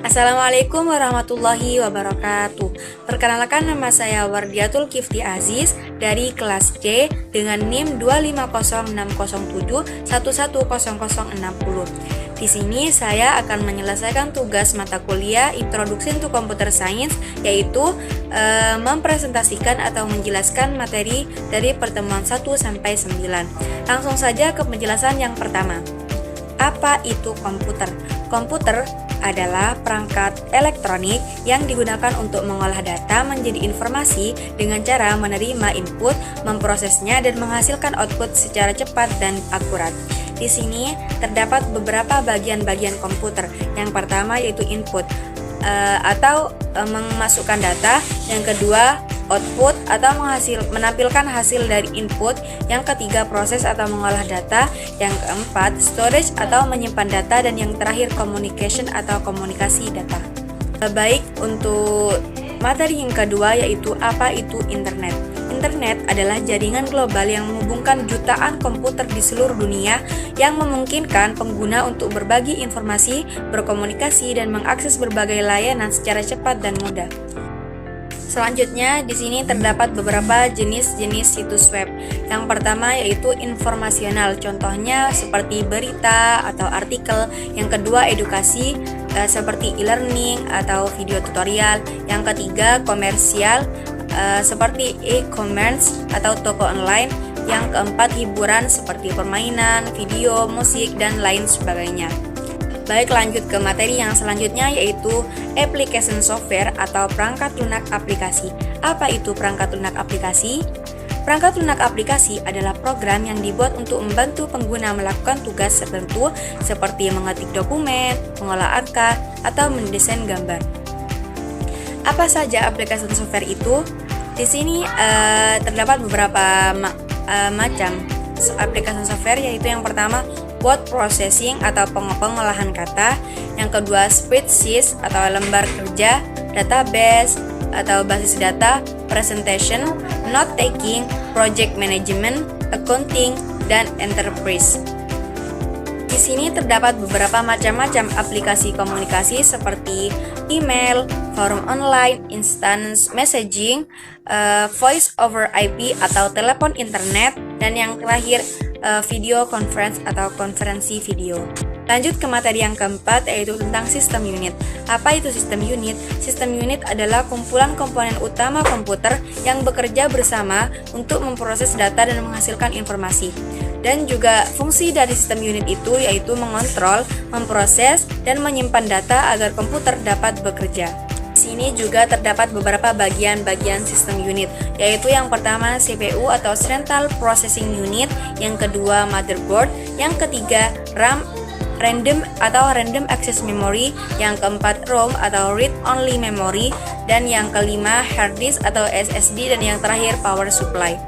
Assalamualaikum warahmatullahi wabarakatuh. Perkenalkan, nama saya Wardiatul Kifti Aziz dari kelas C dengan NIM 25060711060. Di sini saya akan menyelesaikan tugas mata kuliah Introduction to Computer Science, yaitu mempresentasikan atau menjelaskan materi dari pertemuan 1 sampai 9. Langsung saja ke penjelasan yang pertama. Apa itu komputer? Komputer adalah perangkat elektronik yang digunakan untuk mengolah data menjadi informasi dengan cara menerima input, memprosesnya, dan menghasilkan output secara cepat dan akurat. Di sini terdapat beberapa bagian-bagian komputer. Yang pertama yaitu input atau memasukkan data. Yang kedua output atau menampilkan hasil dari input. Yang ketiga proses atau mengolah data. Yang keempat storage atau menyimpan data, dan yang terakhir communication atau komunikasi data. Baik, untuk materi yang kedua yaitu apa itu internet. Internet adalah jaringan global yang menghubungkan jutaan komputer di seluruh dunia yang memungkinkan pengguna untuk berbagi informasi, berkomunikasi, dan mengakses berbagai layanan secara cepat dan mudah. Selanjutnya, di sini terdapat beberapa jenis-jenis situs web. Yang pertama yaitu informasional, contohnya seperti berita atau artikel. Yang kedua edukasi, seperti e-learning atau video tutorial. Yang ketiga komersial, seperti e-commerce atau toko online. Yang keempat hiburan, seperti permainan, video, musik, dan lain sebagainya. Baik, lanjut ke materi yang selanjutnya yaitu application software atau perangkat lunak aplikasi. Apa itu perangkat lunak aplikasi? Perangkat lunak aplikasi adalah program yang dibuat untuk membantu pengguna melakukan tugas tertentu seperti mengetik dokumen, mengolah angka, atau mendesain gambar. Apa saja application software itu? Di sini terdapat beberapa macam application software, yaitu yang pertama word processing atau pengolahan kata, yang kedua spreadsheet atau lembar kerja, database atau basis data, presentation, note taking, project management, accounting, dan enterprise. Di sini terdapat beberapa macam-macam aplikasi komunikasi seperti email, forum online, instant messaging, voice over IP atau telepon internet, dan yang terakhir video conference atau konferensi video. Lanjut ke materi yang keempat yaitu tentang sistem unit. Apa itu sistem unit? Sistem unit adalah kumpulan komponen utama komputer yang bekerja bersama untuk memproses data dan menghasilkan informasi. Dan juga fungsi dari sistem unit itu yaitu mengontrol, memproses, dan menyimpan data agar komputer dapat bekerja. Di sini juga terdapat beberapa bagian-bagian sistem unit, yaitu yang pertama CPU atau Central Processing Unit, yang kedua motherboard, yang ketiga RAM random atau random access memory, yang keempat ROM atau read only memory, dan yang kelima hard disk atau SSD, dan yang terakhir power supply.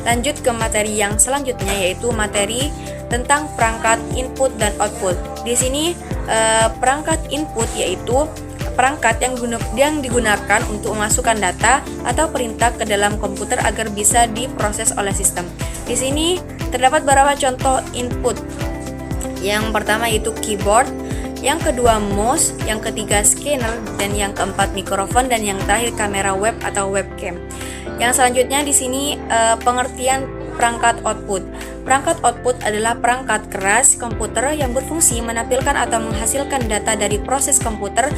Lanjut ke materi yang selanjutnya yaitu materi tentang perangkat input dan output. Di sini perangkat input yaitu perangkat yang digunakan untuk memasukkan data atau perintah ke dalam komputer agar bisa diproses oleh sistem. Di sini terdapat beberapa contoh input. Yang pertama yaitu keyboard, yang kedua mouse, yang ketiga scanner, dan yang keempat mikrofon, dan yang terakhir kamera web atau webcam. Yang selanjutnya di sini pengertian perangkat output. Perangkat output adalah perangkat keras komputer yang berfungsi menampilkan atau menghasilkan data dari proses komputer.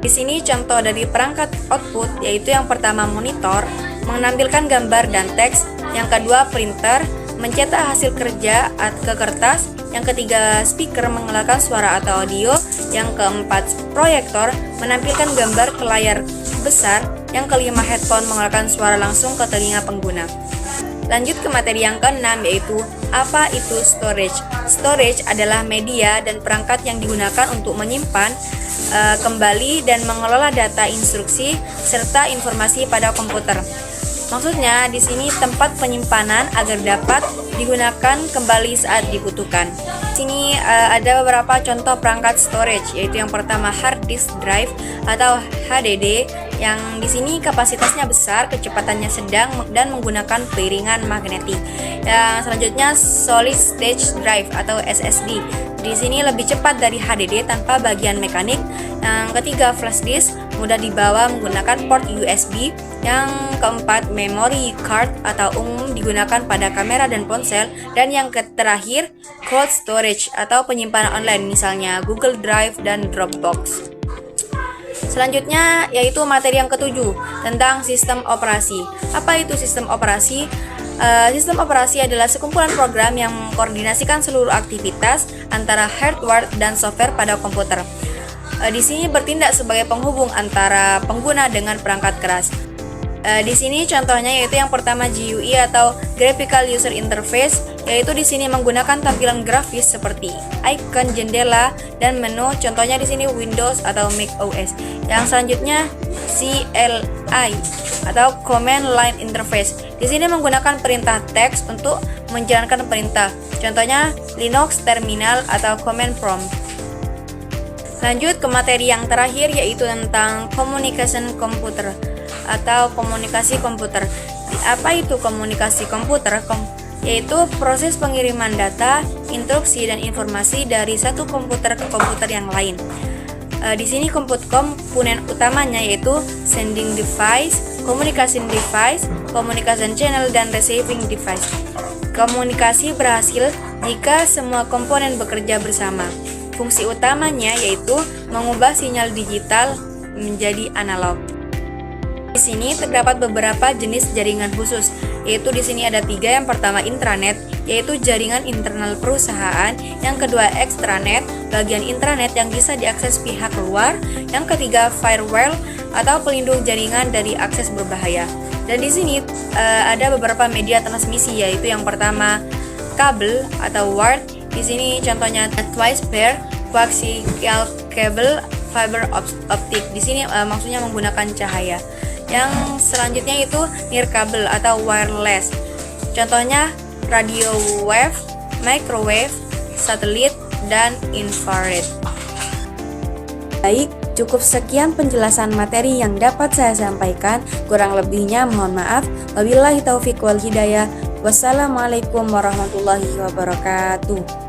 Di sini contoh dari perangkat output yaitu yang pertama monitor, menampilkan gambar dan teks, yang kedua printer, mencetak hasil kerja ke kertas, yang ketiga speaker, mengeluarkan suara atau audio, yang keempat proyektor, menampilkan gambar ke layar besar, yang kelima headphone, mengeluarkan suara langsung ke telinga pengguna. Lanjut ke materi yang keenam yaitu apa itu storage. Storage adalah media dan perangkat yang digunakan untuk menyimpan kembali dan mengelola data instruksi serta informasi pada komputer. Maksudnya di sini tempat penyimpanan agar dapat digunakan kembali saat dibutuhkan. Di sini ada beberapa contoh perangkat storage, yaitu yang pertama hard disk drive atau HDD, yang di sini kapasitasnya besar, kecepatannya sedang, dan menggunakan piringan magnetik. Yang selanjutnya solid state drive atau SSD. Di sini lebih cepat dari HDD tanpa bagian mekanik. Yang ketiga, flash disk mudah dibawa menggunakan port USB. Yang keempat, memory card atau umum digunakan pada kamera dan ponsel. Dan yang terakhir, cold storage atau penyimpanan online, misalnya Google Drive dan Dropbox. Selanjutnya yaitu materi yang ketujuh tentang sistem operasi. Apa itu sistem operasi? Sistem operasi adalah sekumpulan program yang mengkoordinasikan seluruh aktivitas antara hardware dan software pada komputer. Di sini bertindak sebagai penghubung antara pengguna dengan perangkat keras. Di sini contohnya yaitu yang pertama GUI atau Graphical User Interface, yaitu di sini menggunakan tampilan grafis seperti icon, jendela, dan menu. Contohnya di sini Windows atau Mac OS. Yang selanjutnya CLI atau Command Line Interface. Di sini menggunakan perintah teks untuk menjalankan perintah. Contohnya Linux Terminal atau Command Prompt. Lanjut ke materi yang terakhir yaitu tentang Communication Computer atau komunikasi komputer. Apa itu komunikasi komputer? Yaitu proses pengiriman data, instruksi, dan informasi dari satu komputer ke komputer yang lain. Di sini komponen utamanya yaitu sending device, communication device, communication channel, dan receiving device. Komunikasi berhasil jika semua komponen bekerja bersama. Fungsi utamanya yaitu mengubah sinyal digital menjadi analog. Di sini terdapat beberapa jenis jaringan khusus, yaitu di sini ada 3. Yang pertama intranet, yaitu jaringan internal perusahaan. Yang kedua extranet, bagian intranet yang bisa diakses pihak luar. Yang ketiga firewall atau pelindung jaringan dari akses berbahaya. Dan di sini ada beberapa media transmisi, yaitu yang pertama kabel atau wired. Di sini contohnya twice pair, coaxial cable, fiber optic. Di sini maksudnya menggunakan cahaya. Yang selanjutnya itu nirkabel atau wireless. Contohnya radio wave, microwave, satelit, dan infrared. Baik, cukup sekian penjelasan materi yang dapat saya sampaikan. Kurang lebihnya mohon maaf. Wabillahi taufiq wal hidayah. Wassalamualaikum warahmatullahi wabarakatuh.